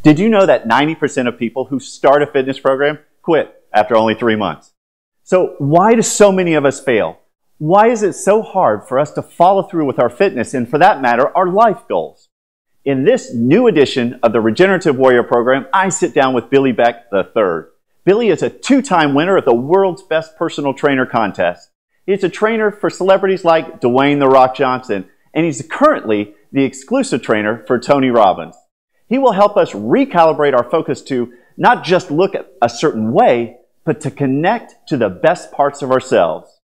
Did you know that 90% of people who start a fitness program quit after only 3 months? So why do so many of us fail? Why is it so hard for us to follow through with our fitness and, for that matter, our life goals? In this new edition of the Regenerative Warrior program, I sit down with Billy Beck III. Billy is a 2-time winner of the world's best personal trainer contest. He's a trainer for celebrities like Dwayne "The Rock" Johnson, and he's currently the exclusive trainer for Tony Robbins. He will help us recalibrate our focus to not just look at a certain way, but to connect to the best parts of ourselves.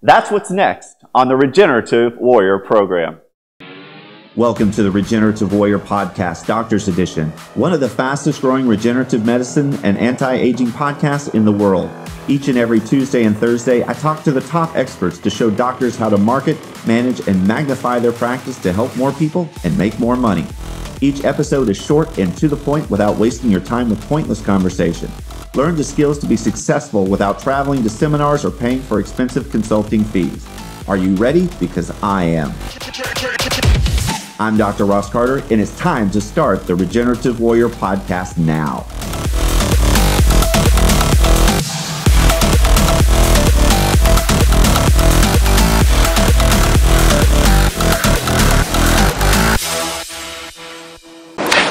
That's what's next on the Regenerative Warrior program. Welcome to the Regenerative Warrior Podcast, Doctor's Edition, one of the fastest growing regenerative medicine and anti-aging podcasts in the world. Each and every Tuesday and Thursday, I talk to the top experts to show doctors how to market, manage, and magnify their practice to help more people and make more money. Each episode is short and to the point without wasting your time with pointless conversation. Learn the skills to be successful without traveling to seminars or paying for expensive consulting fees. Are you ready? Because I am. I'm Dr. Ross Carter, and it's time to start the Regenerative Warrior Podcast now.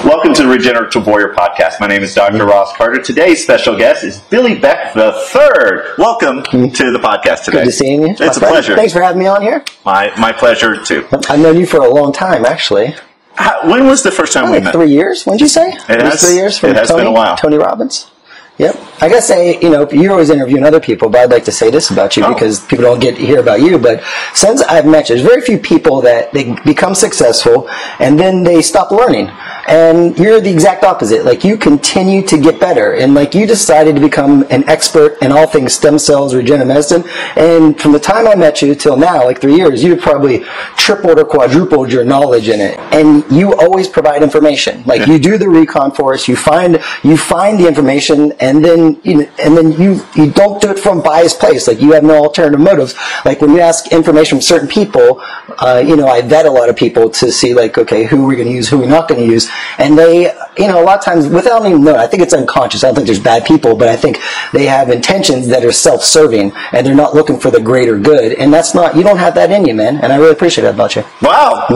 Welcome to the Regenerative Warrior Podcast. My name is Dr. Ross Carter. Today's special guest is Billy Beck III. Welcome to the podcast today. Good to seeing you. It's a pleasure. Thanks for having me on here. My pleasure, too. I've known you for a long time, actually. When was the first time we met? 3 years, wouldn't you say? It has 3 years from It has Tony, been a while. Tony Robbins. Yep. I gotta say, you're always interviewing other people, but I'd like to say this about you because people don't get to hear about you. But since I've met you, there's very few people that they become successful and then they stop learning. And you're the exact opposite. Like, you continue to get better. And, like, you decided to become an expert in all things stem cells, regenerative medicine. And from the time I met you till now, like 3 years, you've probably tripled or quadrupled your knowledge in it. And you always provide information. Like, you do the recon for us. You find the information, and then you don't do it from biased place. Like, you have no alternative motives. Like, when you ask information from certain people, I vet a lot of people to see, like, okay, who we're going to use, who we're not going to use. And they, a lot of times, without even knowing, I think it's unconscious. I don't think there's bad people, but I think they have intentions that are self-serving, and they're not looking for the greater good. And that's not, you don't have that in you, man. And I really appreciate that about you. Wow.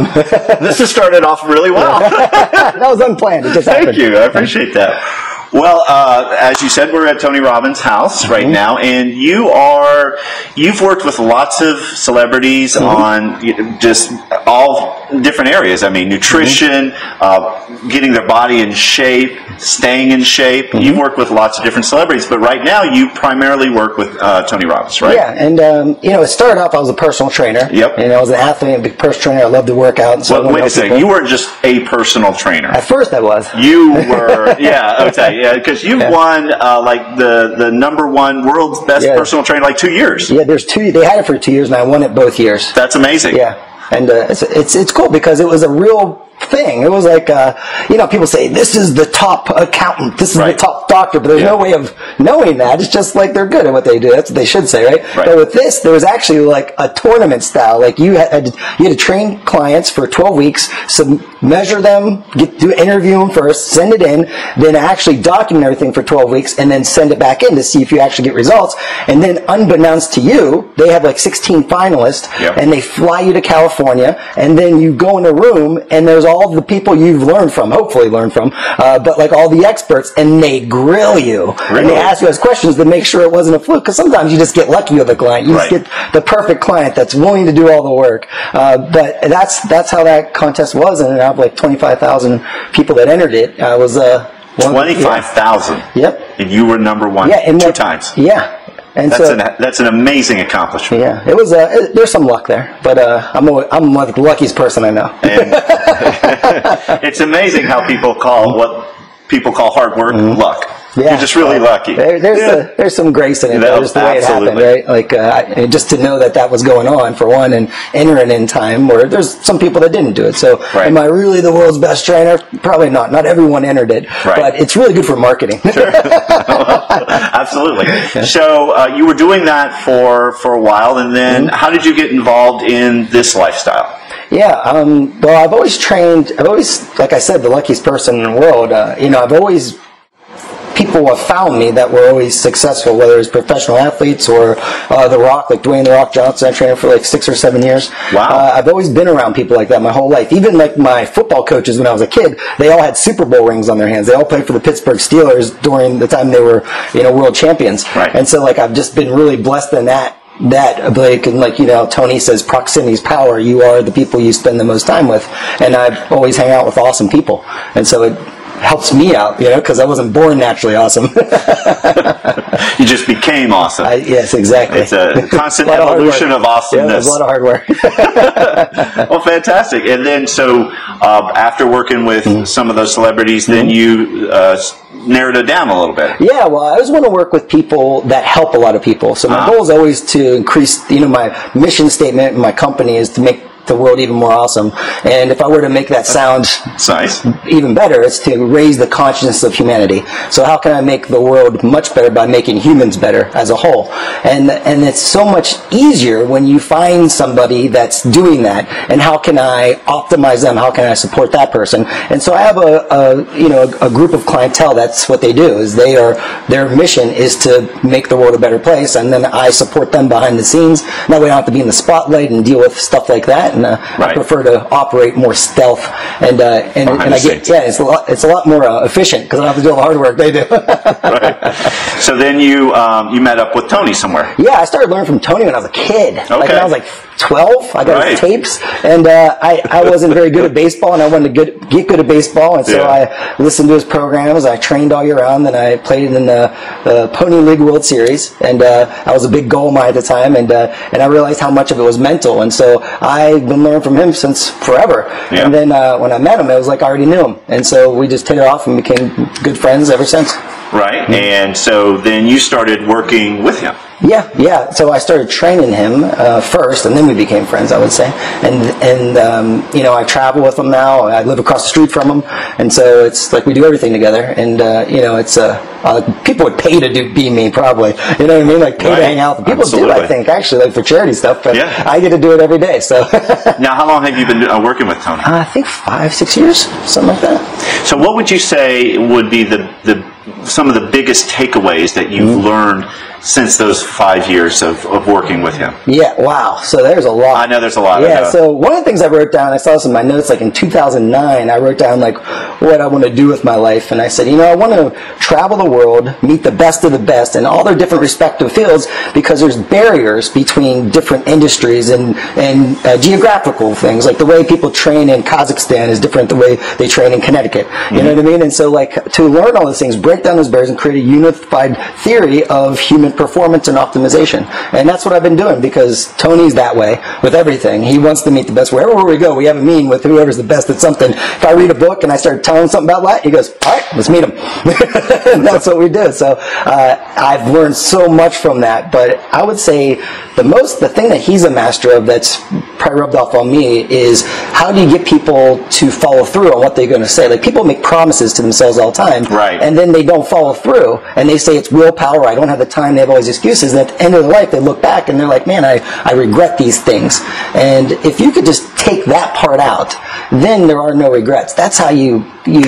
This has started off really well. That was unplanned. It just happened. Thank you. I appreciate that. Well, as you said, we're at Tony Robbins' house right now, and you've worked with lots of celebrities on just all different areas. I mean, nutrition, getting their body in shape, staying in shape. You've worked with lots of different celebrities, but right now you primarily work with Tony Robbins, right? Yeah, and it started off, I was a personal trainer. Yep. And I was an athlete, a big personal trainer. I loved to work out. So well, wait a second. You weren't just a personal trainer. At first I was. You were, yeah, because you've won like the #1 world's best personal trainer like 2 years. Yeah, there's 2. They had it for 2 years, and I won it both years. That's amazing. Yeah, and it's cool because it was a real thing. It was like, people say, this is the top accountant, this is the top doctor, but there's no way of knowing that. It's just like they're good at what they do. That's what they should say, right? But with this, there was actually like a tournament style. Like, you had to train clients for 12 weeks, measure them, interview them first, send it in, then actually document everything for 12 weeks, and then send it back in to see if you actually get results. And then, unbeknownst to you, they have like 16 finalists, and they fly you to California, and then you go in a room, and there's all the people you've hopefully learned from, but like all the experts, and they grill you. Really? And they ask you questions to make sure it wasn't a fluke, because sometimes you just get lucky with a client. You just get the perfect client that's willing to do all the work. But that's how that contest was, and out of like 25,000 people that entered it, I was 25,000. Yep. And you were #1 2 times. Yeah. And that's an amazing accomplishment. Yeah, it was. There's some luck there, but I'm like the luckiest person I know. And it's amazing how people call what people call hard work luck. Yeah. You're just really lucky. There's some grace in it. Just the way it happened, right? Like, just to know that was going on, for one, and entering in time where there's some people that didn't do it. So, am I really the world's best trainer? Probably not. Not everyone entered it. But it's really good for marketing. Sure. Absolutely. Yeah. So, you were doing that for a while, and then how did you get involved in this lifestyle? Yeah, well, I've always, like I said, the luckiest person in the world. People have found me that were always successful, whether it's professional athletes or The Rock, like Dwayne "The Rock" Johnson. I trained him for like 6 or 7 years. Wow. I've always been around people like that my whole life. Even like my football coaches when I was a kid, they all had Super Bowl rings on their hands. They all played for the Pittsburgh Steelers during the time they were, world champions. Right. And so like I've just been really blessed in that ability. And like, Tony says, proximity is power. You are the people you spend the most time with. And I've always hang out with awesome people. And so it helps me out, because I wasn't born naturally awesome. You just became awesome. Yes, exactly. It's a constant evolution of awesomeness. Yeah, it was a lot of hard work. Well, fantastic. And then, so after working with some of those celebrities, then you narrowed it down a little bit. Yeah, well, I always want to work with people that help a lot of people. So my goal is always to increase, my mission statement in my company is to make the world even more awesome. And if I were to make that sound nice, even better, it's to raise the consciousness of humanity. So how can I make the world much better by making humans better as a whole? And it's so much easier when you find somebody that's doing that. And how can I optimize them? How can I support that person? And so I have a group of clientele. That's what they do. Is their mission is to make the world a better place, and then I support them behind the scenes. That way I don't have to be in the spotlight and deal with stuff like that. And I prefer to operate more stealth, and I get it's a lot more efficient because I don't have to do all the hard work they do. Right. So then you met up with Tony somewhere. Yeah, I started learning from Tony when I was a kid. Okay. Like when I was like 12, I got his tapes, and I wasn't very good at baseball, and I wanted to get good at baseball, and so I listened to his programs. I trained all year round, and I played in the Pony League World Series, and I was a big goal mine at the time, and I realized how much of it was mental, and so I've been learning from him since forever. Yeah. And then when I met him, it was like I already knew him, and so we just hit it off and became good friends ever since. Right, mm-hmm. And so then you started working with him. Yeah. So I started training him first, and then we became friends, I would say. And I travel with him now. I live across the street from him, and so it's like we do everything together. And it's people would pay to be me, probably. You know what I mean? Like pay to hang out. People do, I think, actually, like for charity stuff. But I get to do it every day. So now, how long have you been working with Tony? I think 5-6 years, something like that. So, what would you say would be some of the biggest takeaways that you've learned since those 5 years of working with him? Yeah, wow. So there's a lot. I know there's a lot. Yeah, so one of the things I wrote down, I saw this in my notes, like in 2009, I wrote down like what I want to do with my life. And I said, I want to travel the world, meet the best of the best in all their different respective fields, because there's barriers between different industries and geographical things. Like the way people train in Kazakhstan is different than the way they train in Connecticut. You know what I mean? And so like to learn all those things, break down those barriers and create a unified theory of human performance and optimization. And that's what I've been doing, because Tony's that way with everything. He wants to meet the best. Wherever we go, we have a meeting with whoever's the best at something. If I read a book and I start telling him something about that, he goes, all right, let's meet him. And that's what we do. So I've learned so much from that. But I would say the thing that he's a master of that's probably rubbed off on me is how do you get people to follow through on what they're going to say? Like people make promises to themselves all the time, right, and then they don't follow through, and they say it's willpower, I don't have the time, they have all these excuses, and at the end of their life they look back and they're like, man, I regret these things. And if you could just take that part out, then there are no regrets. That's how you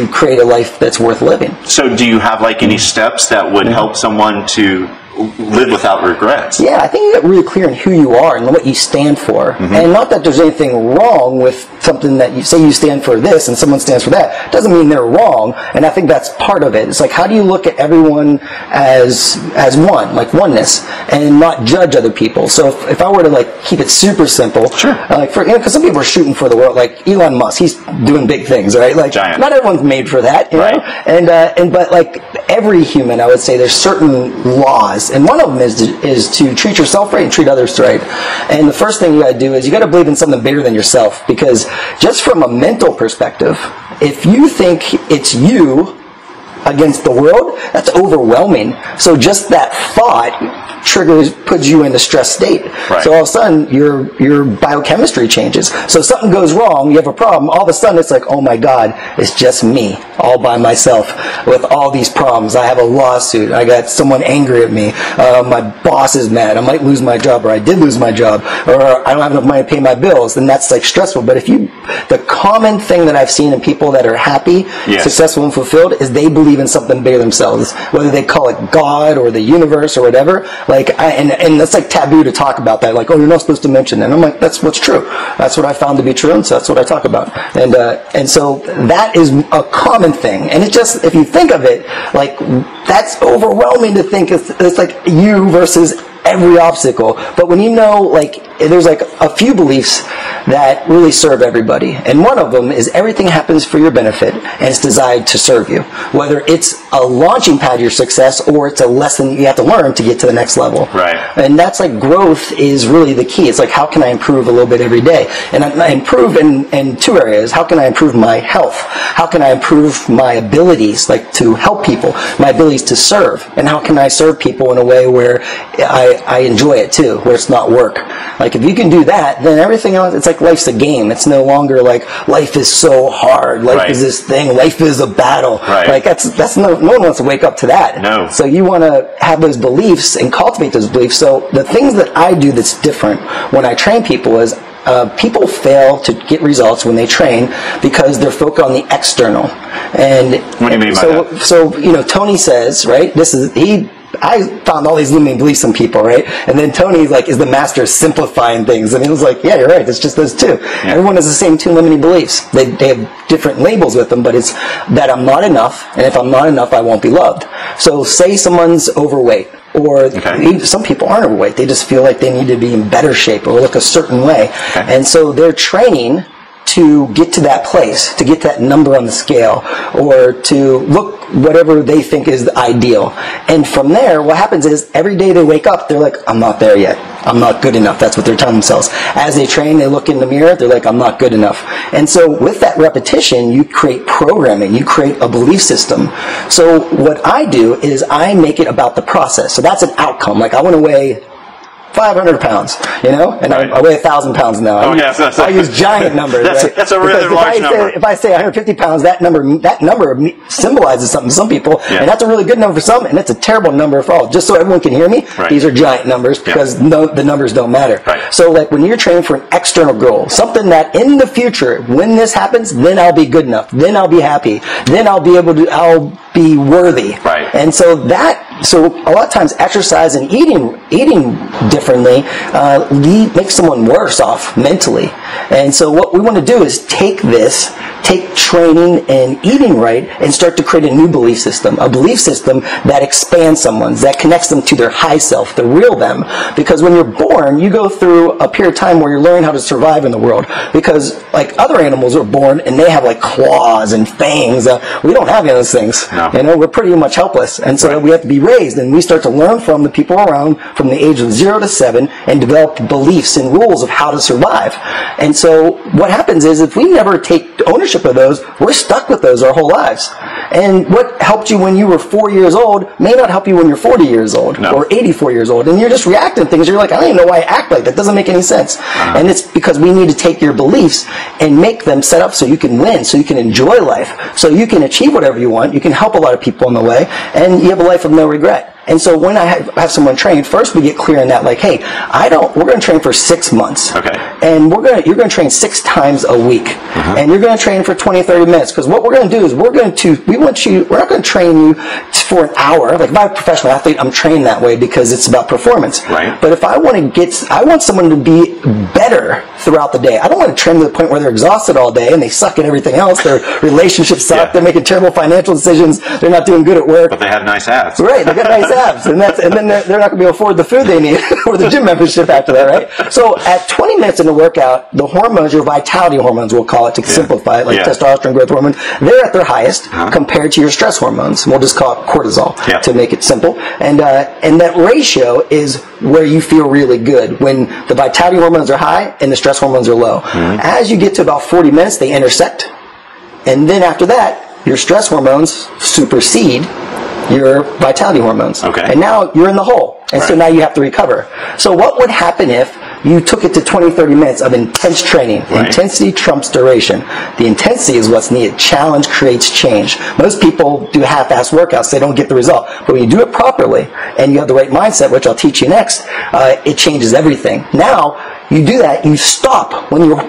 create a life that's worth living. So do you have like any steps that would help someone to live without regrets? Yeah, I think you get really clear on who you are and what you stand for. Mm-hmm. And not that there's anything wrong with something that you say you stand for this and someone stands for that. Doesn't mean they're wrong. And I think that's part of it. It's like, how do you look at everyone as one, like oneness, and not judge other people? So if I were to like keep it super simple, sure, like for, because some people are shooting for the world, like Elon Musk, he's doing big things, right? Like giant. Not everyone's made for that, you know? But like every human, I would say there's certain laws. And one of them is to treat yourself right and treat others right. And the first thing you got to do is you got to believe in something bigger than yourself. Because just from a mental perspective, if you think it's you against the world, that's overwhelming. So just that thought puts you in a stress state. Right. So all of a sudden your biochemistry changes. So something goes wrong, you have a problem, all of a sudden it's like, oh my God, it's just me all by myself with all these problems. I have a lawsuit, I got someone angry at me, my boss is mad, I might lose my job, or I did lose my job, or I don't have enough money to pay my bills, then that's like stressful. But the common thing that I've seen in people that are happy, successful and fulfilled is they believe in something bigger themselves, whether they call it God or the universe or whatever. And that's like taboo to talk about that. Like, oh, you're not supposed to mention that. And I'm like, that's what's true. That's what I found to be true, and so that's what I talk about. And so that is a common thing. And it just, if you think of it, like, that's overwhelming to think it's like you versus every obstacle. But when you know, like, there's like a few beliefs that really serve everybody, and one of them is everything happens for your benefit and it's designed to serve you, whether it's a launching pad to your success or it's a lesson you have to learn to get to the next level. Right. And that's like, growth is really the key. It's like, how can I improve a little bit every day? And I improve in two areas. How can I improve my health? How can I improve my abilities, like to help people, my abilities to serve? And how can I serve people in a way where I enjoy it too, where it's not work? Like, if you can do that, then everything else, it's like life's a game. It's no longer like life is so hard, life is this thing, life is a battle. Right. Like, that's no one wants to wake up to that. No. So you want to have those beliefs and cultivate those beliefs. So the things that I do that's different when I train people is, people fail to get results when they train because they're focused on the external. And what do you mean by that? So, you know, Tony says, right, I found all these limiting beliefs in people, right? And then Tony, like, is the master of simplifying things. And he was like, yeah, you're right, it's just those two. Yeah. Everyone has the same two limiting beliefs. They have different labels with them, but it's that I'm not enough, and if I'm not enough, I won't be loved. So say someone's overweight, or some people aren't overweight, they just feel like they need to be in better shape or look a certain way. Okay. And so they're training to get to that place, to get that number on the scale, or to look whatever they think is the ideal. And from there, what happens is every day they wake up, they're like, I'm not there yet. I'm not good enough. That's what they're telling themselves. As they train, they look in the mirror, they're like, I'm not good enough. And so with that repetition, you create programming, you create a belief system. So what I do is I make it about the process. So that's an outcome. Like, I want to weigh 500 pounds, you know, and I weigh 1,000 pounds now. I use giant numbers. That's a really large number. If I say 150 pounds, that number symbolizes something to some people, and that's a really good number for some, and it's a terrible number for all. Just so everyone can hear me, these are giant numbers because the numbers don't matter. Right. So, like, when you're training for an external goal, something that in the future, when this happens, then I'll be good enough, then I'll be happy, then I'll be worthy. Right. And so a lot of times exercise and eating differently makes someone worse off mentally. And so what we want to do is take training and eating right and start to create a new belief system, a belief system that expands someone's, that connects them to their high self, the real them. Because when you're born, you go through a period of time where you're learning how to survive in the world. Because, like, other animals are born and they have, like, claws and fangs. We don't have any of those things. No. You know, we're pretty much helpless. And so we have to be raised, and we start to learn from the people around from the age of 0 to 7 and develop beliefs and rules of how to survive. And so what happens is, if we never take ownership of those, we're stuck with those our whole lives. And what helped you when you were 4 years old may not help you when you're 40 years old or 84 years old. And you're just reacting to things. You're like, I don't even know why I act like that. Doesn't make any sense. And it's because we need to take your beliefs and make them set up so you can win, so you can enjoy life, so you can achieve whatever you want. You can help a lot of people on the way, and you have a life of no regret. And so when I have someone train, first we get clear on that, like, hey, we're going to train for 6 months. Okay. And you're going to train 6 times a week. Mm-hmm. And you're going to train for 20, 30 minutes. Because what we're going to do is we're not going to train you for an hour. Like, if I'm a professional athlete, I'm trained that way because it's about performance. Right. But if I want someone to be better throughout the day. I don't want to train to the point where they're exhausted all day and they suck at everything else. Their relationships suck. They're making terrible financial decisions. They're not doing good at work. But they have nice abs. Right. They got nice abs. And then they're not going to be able to afford the food they need or the gym membership after that, right? So at 20 minutes in the workout, the hormones, your vitality hormones, we'll call it to simplify it, like testosterone, growth hormone, they're at their highest compared to your stress hormones. We'll just call it cortisol to make it simple. And that ratio is where you feel really good, when the vitality hormones are high and the stress hormones are low. Mm-hmm. As you get to about 40 minutes, they intersect. And then after that, your stress hormones supersede your vitality hormones. Okay. And now you're in the hole. And so now you have to recover. So what would happen if you took it to 20, 30 minutes of intense training? Right. Intensity trumps duration. The intensity is what's needed. Challenge creates change. Most people do half-ass workouts. They don't get the result. But when you do it properly and you have the right mindset, which I'll teach you next, it changes everything. Now, you do that, you stop when you're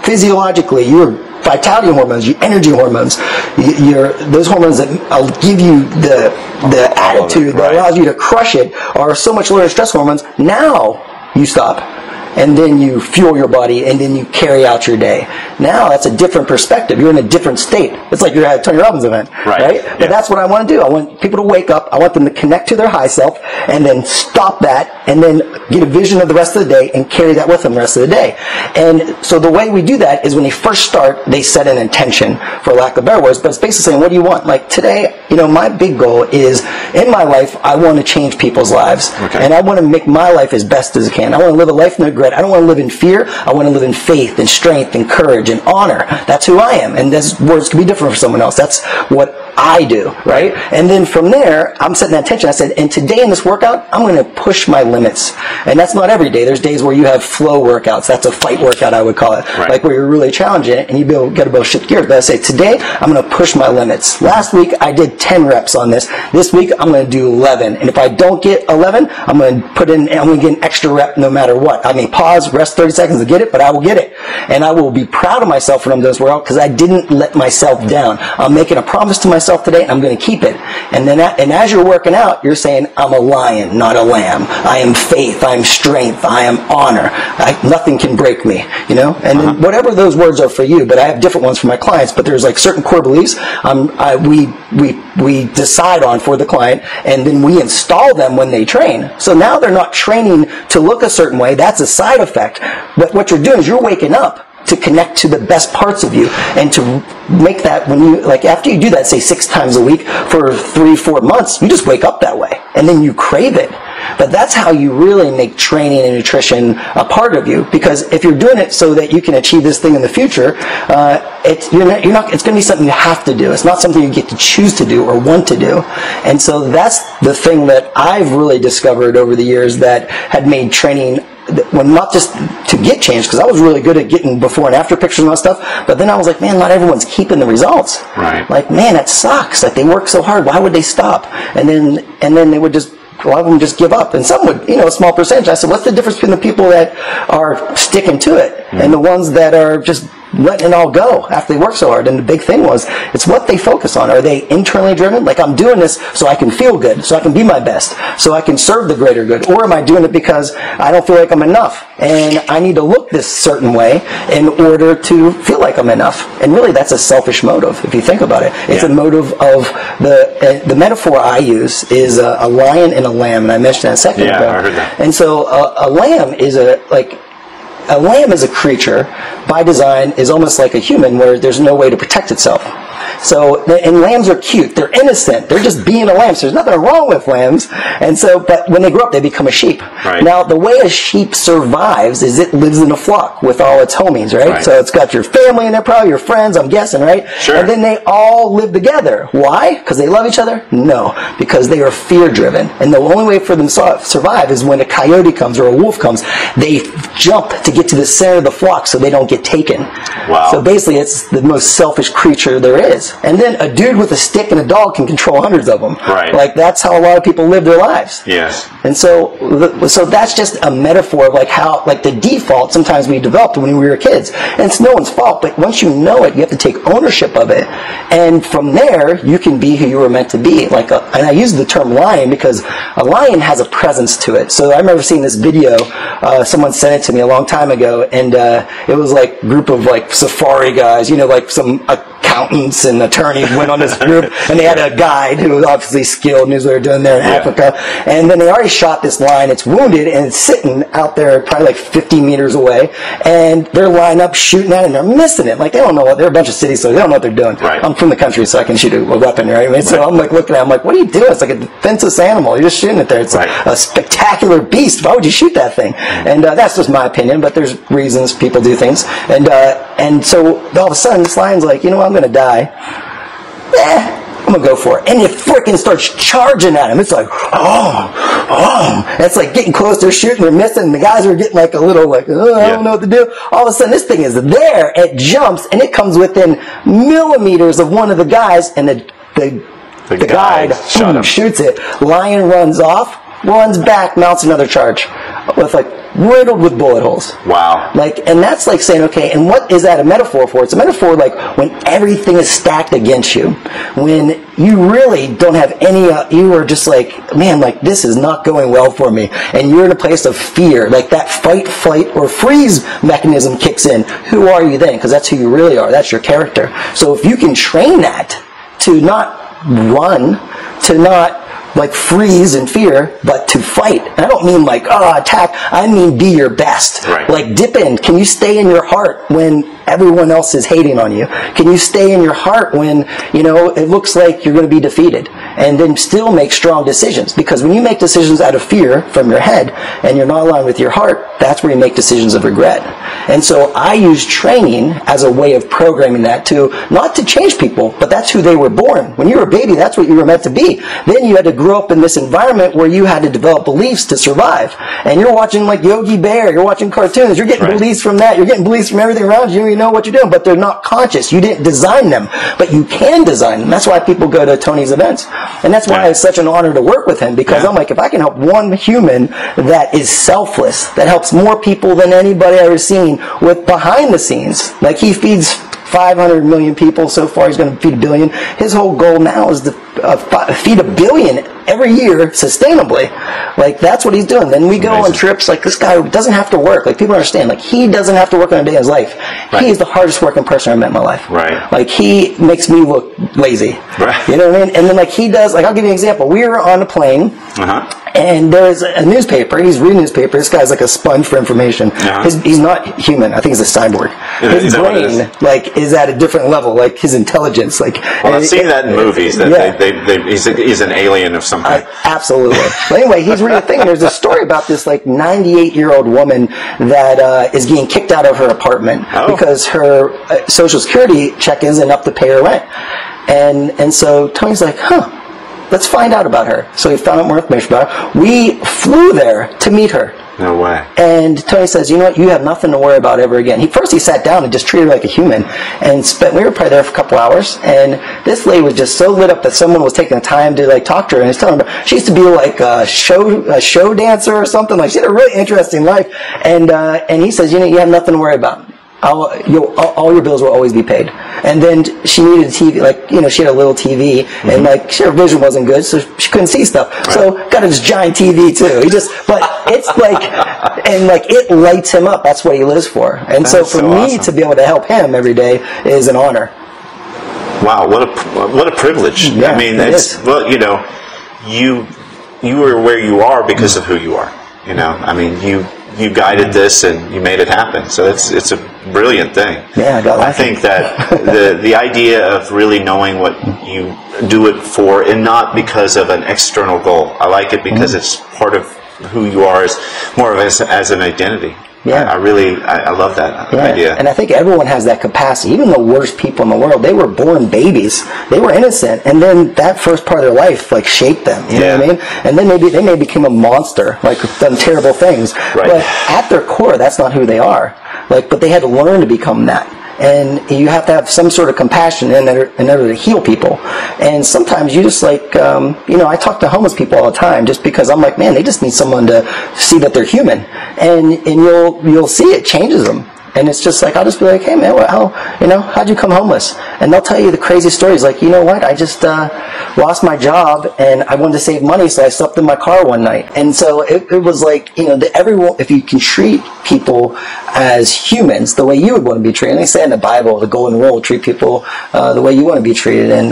physiologically, your vitality hormones, your energy hormones, those hormones that give you the attitude that allows you to crush it are so much lower stress hormones. Now you stop. And then you fuel your body, and then you carry out your day. Now that's a different perspective. You're in a different state. It's like you're at a Tony Robbins event, right? But that's what I want to do. I want people to wake up. I want them to connect to their high self, and then stop that, and then get a vision of the rest of the day, and carry that with them the rest of the day. And so the way we do that is when they first start, they set an intention, for lack of better words, but it's basically saying, what do you want? Like today, my big goal is, in my life, I want to change people's lives. And I want to make my life as best as I can. I want to live a life no regret. I don't want to live in fear. I want to live in faith and strength and courage and honor. That's who I am. And those words can be different for someone else. That's what I do, right? And then from there, I'm setting that intention. I said, and today in this workout, I'm going to push my limits. And that's not every day. There's days where you have flow workouts. That's a fight workout, I would call it. Like where you're really challenging it and you got to be able to shift gears. But I say, today, I'm going to push my limits. Last week, I did 10 reps on this. This week, I'm going to do 11. And if I don't get 11, I'm going to get an extra rep no matter what. I may pause, rest 30 seconds to get it, but I will get it. And I will be proud of myself when I'm doing this workout because I didn't let myself down. I'm making a promise to myself today, and I'm going to keep it. And then, as you're working out, you're saying, I'm a lion, not a lamb. I am faith. I am strength. I am honor. Nothing can break me. And then whatever those words are for you, but I have different ones for my clients. But there's like certain core beliefs we decide on for the client, and then we install them when they train. So now they're not training to look a certain way. That's a side effect. But what you're doing is you're waking up to connect to the best parts of you and to make that when you, like after you do that, say 6 times a week for 3-4 months, you just wake up that way and then you crave it. But that's how you really make training and nutrition a part of you, because if you're doing it so that you can achieve this thing in the future, it's going to be something you have to do. It's not something you get to choose to do or want to do. And so that's the thing that I've really discovered over the years that had made training, well, not just to get change, because I was really good at getting before and after pictures and all that stuff, but then I was like, man, not everyone's keeping the results. Like, man, that sucks. Like, they work so hard. Why would they stop? And then they would just, a lot of them just give up. And some would, a small percentage. I said, what's the difference between the people that are sticking to it and the ones that are just letting it all go after they work so hard? And the big thing was, it's what they focus on. Are they internally driven? Like, I'm doing this so I can feel good, so I can be my best, so I can serve the greater good. Or am I doing it because I don't feel like I'm enough and I need to look this certain way in order to feel like I'm enough? And really, that's a selfish motive if you think about it. It's a motive of the metaphor I use is a lion and a lamb, and I mentioned that a second ago. I heard that. And so a lamb is a lamb is a creature, by design, is almost like a human where there's no way to protect itself. So, and lambs are cute. They're innocent. They're just being a lamb. So there's nothing wrong with lambs. And so, but when they grow up, they become a sheep. Now, the way a sheep survives is it lives in a flock with all its homies, right? So it's got your family in there, probably your friends, I'm guessing, right? And then they all live together. Why? Because they love each other? No. Because they are fear-driven. And the only way for them to survive is when a coyote comes or a wolf comes, they jump to get to the center of the flock so they don't get taken. So basically, it's the most selfish creature there is. And then a dude with a stick and a dog can control hundreds of them. Like, that's how a lot of people live their lives. And so that's just a metaphor of like how, like the default sometimes we developed when we were kids. And it's no one's fault, but once you know it, you have to take ownership of it. And from there, you can be who you were meant to be. And I use the term lion because a lion has a presence to it. So I remember seeing this video, someone sent it to me a long time ago, and it was like a group of like safari guys, like some accountants and attorneys went on this group, and they had a guide who was obviously skilled, knew what they were doing there in Africa. And then they already shot this lion. It's wounded, and it's sitting out there probably like 50 meters away, and they're lined up shooting at it, and they're missing it. Like, they don't know what, they're a bunch of city, so they don't know what they're doing. I'm from the country, so I can shoot a weapon, right? I mean, so I'm like looking at it, I'm like, what are you doing? It's like a defenseless animal. You're just shooting it there. It's like a spectacular beast. Why would you shoot that thing? And that's just my opinion, but there's reasons people do things. And so all of a sudden, this lion's like, I'm going to die. I'm gonna go for it. And it freaking starts charging at him. It's like, oh. It's like getting close, they're shooting, they're missing, and the guys are getting like a little like, I don't know what to do. All of a sudden, this thing is there, it jumps, and it comes within millimeters of one of the guys, and the guide shoots it. Lion runs off, runs back, mounts another charge with like riddled with bullet holes. Wow. Like, and that's like saying, okay, and what is that a metaphor for? It's a metaphor like when everything is stacked against you, when you really don't have any, you are just like, man, like this is not going well for me, and you're in a place of fear, like that fight, flight, or freeze mechanism kicks in. Who are you then? Because that's who you really are. That's your character. So if you can train that to not run, to not like freeze in fear, but to fight. And I don't mean like, attack. I mean be your best. Right. Like dip in. Can you stay in your heart when everyone else is hating on you? Can you stay in your heart when, it looks like you're going to be defeated? And then still make strong decisions. Because when you make decisions out of fear from your head and you're not aligned with your heart, that's where you make decisions of regret. And so I use training as a way of programming that not to change people, but that's who they were born. When you were a baby, that's what you were meant to be. Then you had to grow up in this environment where you had to develop beliefs to survive. And you're watching like Yogi Bear, you're watching cartoons, you're getting beliefs from that, you're getting beliefs from everything around you, you know what you're doing, but they're not conscious. You didn't design them, but you can design them. That's why people go to Tony's events. And that's why it's such an honor to work with him, because I'm like, if I can help one human that is selfless, that helps more people than anybody I've ever seen with behind the scenes, like he feeds 500 million people so far, he's going to feed 1 billion. His whole goal now is to feed 1 billion every year sustainably. Like that's what he's doing. Then we go on trips. Like this guy doesn't have to work. Like people understand. Like he doesn't have to work on a day in his life. Right. He is the hardest working person I've met in my life. Right. Like he makes me look lazy. Right. You know what I mean? And then like he does. Like I'll give you an example. We were on a plane. And there's a newspaper. He's reading newspaper. This guy's like a sponge for information. He's not human. I think he's a cyborg. His brain, like, is at a different level. Like his intelligence, like. Well, I've seen that in movies. That he's an alien of some kind. Absolutely. But anyway, he's reading a thing. And there's a story about this like 98-year-old woman that is getting kicked out of her apartment because her Social Security check isn't up to pay her rent. And so Tony's like, let's find out about her. So he found out more information about her. We flew there to meet her. No way. And Tony says, you know what, you have nothing to worry about ever again. First he sat down and just treated her like a human. And we were probably there for a couple hours. And this lady was just so lit up that someone was taking the time to like talk to her. And he's telling her, she used to be like a show dancer or something. Like she had a really interesting life. And he says, you have nothing to worry about. All your bills will always be paid. And then she needed a TV, like, she had a little TV, and like, her vision wasn't good, so she couldn't see stuff. Right. So, got this giant TV too. But it's like, and like, it lights him up. That's what he lives for. And so for me to be able to help him every day is an honor. Wow, what a privilege. Yeah, I mean, you are where you are because of who you are. I mean, you guided this and you made it happen. So it's a brilliant thing. Yeah, I think that the idea of really knowing what you do it for and not because of an external goal. I like it because it's part of who you are, as more of as an identity. Yeah. I love that idea. And I think everyone has that capacity. Even the worst people in the world, they were born babies. They were innocent. And then that first part of their life, like, shaped them. You know what I mean? And then they may become a monster, like, done terrible things. Right. But at their core, that's not who they are. Like, but they had to learn to become that. And you have to have some sort of compassion in order to heal people. And sometimes you just like, I talk to homeless people all the time just because I'm like, man, they just need someone to see that they're human. And you'll see it changes them. And it's just like, I'll just be like, hey man, how'd you come homeless? And they'll tell you the crazy stories. Like, you know what? I just lost my job and I wanted to save money, so I slept in my car one night. And so it was like, everyone, if you can treat people as humans the way you would want to be treated. They say in the Bible, the golden rule, treat people the way you want to be treated. And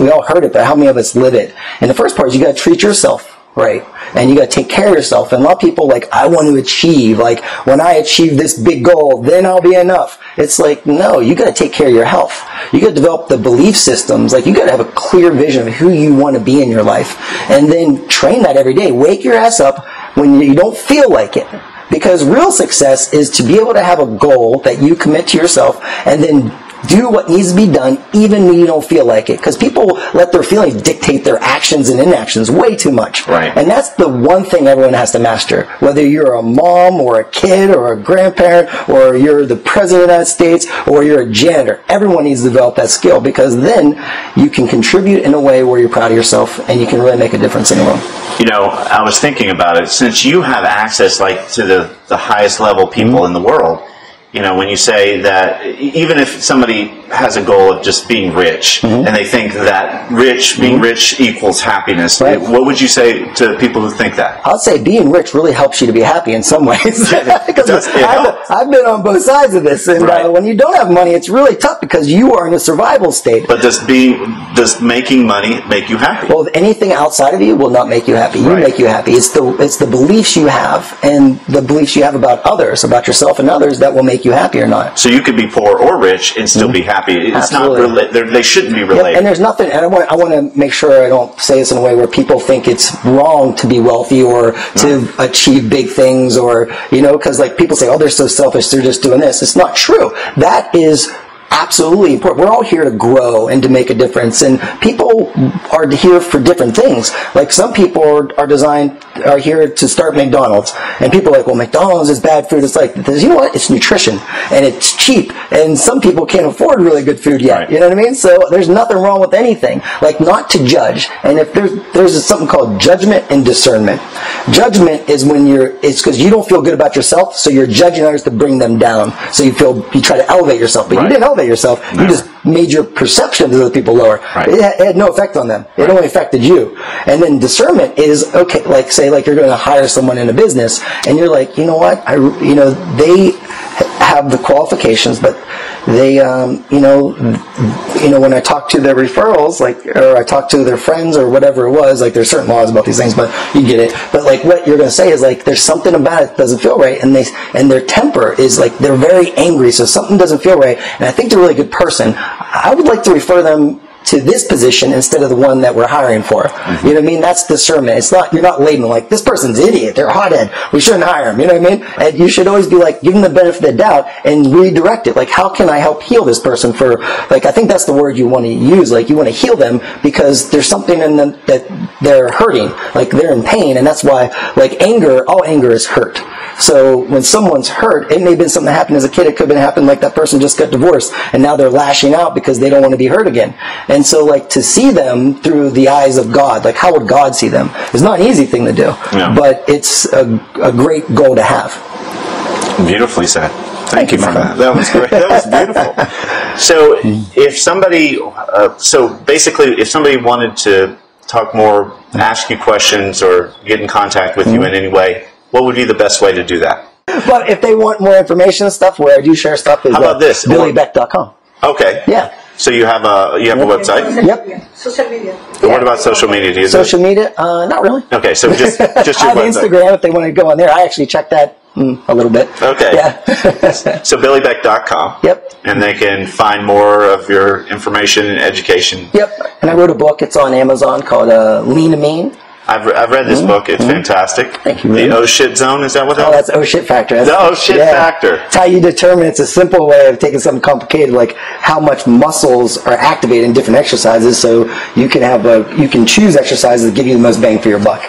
we all heard it, but how many of us live it? And the first part is you got to treat yourself right. And you got to take care of yourself. And a lot of people like, I want to achieve. Like, when I achieve this big goal, then I'll be enough. It's like, no, you got to take care of your health. You got to develop the belief systems. Like, you got to have a clear vision of who you want to be in your life. And then train that every day. Wake your ass up when you don't feel like it. Because real success is to be able to have a goal that you commit to yourself and then Do what needs to be done even when you don't feel like it. Because people let their feelings dictate their actions and inactions way too much. Right. And that's the one thing everyone has to master. Whether you're a mom or a kid or a grandparent or you're the president of the United States or you're a janitor, everyone needs to develop that skill, because then you can contribute in a way where you're proud of yourself and you can really make a difference in the world. You know, I was thinking about it. Since you have access, like, to the highest level people in the world, you know, when you say that even if somebody has a goal of just being rich, and they think that being rich equals happiness, Right. what would you say to people who think that? I'll say being rich really helps you to be happy in some ways. Because I've been on both sides of this, and when you don't have money, it's really tough because you are in a survival state. But does making money make you happy? Well, anything outside of you will not make you happy. You make you happy. It's the beliefs you have and the beliefs you have about others, about yourself and others, that will make you happy or not. So you could be poor or rich and still be happy. It's Absolutely. not they shouldn't be related. And there's nothing, and I want to make sure I don't say this in a way where people think it's wrong to be wealthy or to achieve big things, or, you know, because like people say, oh, they're so selfish, they're just doing this. It's not true. That is absolutely important. We're all here to grow and to make a difference, and people are here for different things. Like some people are here to start McDonald's, and people are like, well, McDonald's is bad food. It's like, you know what? It's nutrition and it's cheap, and some people can't afford really good food yet. Right. You know what I mean? So there's nothing wrong with anything. Like, not to judge. And if there's something called judgment and discernment. Judgment is when it's because you don't feel good about yourself, so you're judging others to bring them down. So you try to elevate yourself, but you didn't elevate yourself. No. You just made your perception of other people lower. Right. It had no effect on them. It only affected you. And then discernment is, okay, like say like you're going to hire someone in a business, and you're like, you know what, they have the qualifications, but they, when I talk to their referrals, or I talk to their friends or whatever it was, like there's certain laws about these things, but you get it. But like what you're going to say is like, there's something about it that doesn't feel right, and their temper is like, they're very angry, so something doesn't feel right, and I think they're a really good person. I would like to refer them to this position instead of the one that we're hiring for. You know what I mean? That's discernment. It's not, you're not labeling like, this person's an idiot, they're a hothead, we shouldn't hire them. You know what I mean? And you should always be like, give them the benefit of the doubt and redirect it. Like, how can I help heal this person for, like, I think that's the word you want to use. Like, you want to heal them because there's something in them that they're hurting. Like, they're in pain, and that's why, like, all anger is hurt. So when someone's hurt, it may have been something that happened as a kid. It could have been happened like that person just got divorced, and now they're lashing out because they don't want to be hurt again. And so, like, to see them through the eyes of God, like, how would God see them? It's not an easy thing to do, but it's a great goal to have. Beautifully said. Thank you for that. That was great. That was beautiful. So if somebody wanted to talk more, ask you questions, or get in contact with you in any way, what would be the best way to do that? But if they want more information and stuff, where I do share stuff is how about this? BillyBeck.com. Okay. Yeah. So you have a website? Yep. Social media. What about social media? Do you Social media? Not really. Okay, so just your I have website. Instagram if they want to go on there. I actually check that a little bit. Okay. Yeah. So BillyBeck.com. Yep. And they can find more of your information and education. Yep. And I wrote a book. It's on Amazon called Lean to Mean. I've read this book. It's fantastic. Thank you. The Oh Shit Zone, is that what that is? Oh, that's Oh Shit Factor. The Oh Shit Factor. It's how you determine, it's a simple way of taking something complicated, like how much muscles are activated in different exercises, so you can choose exercises that give you the most bang for your buck.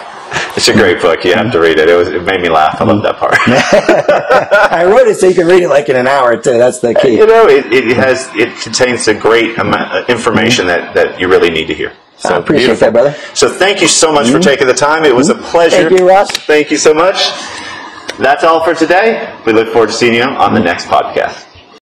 It's a great book. You have to read it. It made me laugh. I love that part. I wrote it so you can read it like in an hour too. That's the key. You know, it contains a great amount of information that you really need to hear. So I appreciate that, brother. So thank you so much for taking the time. It was a pleasure. Thank you, Ross. Thank you so much. That's all for today. We look forward to seeing you on the next podcast.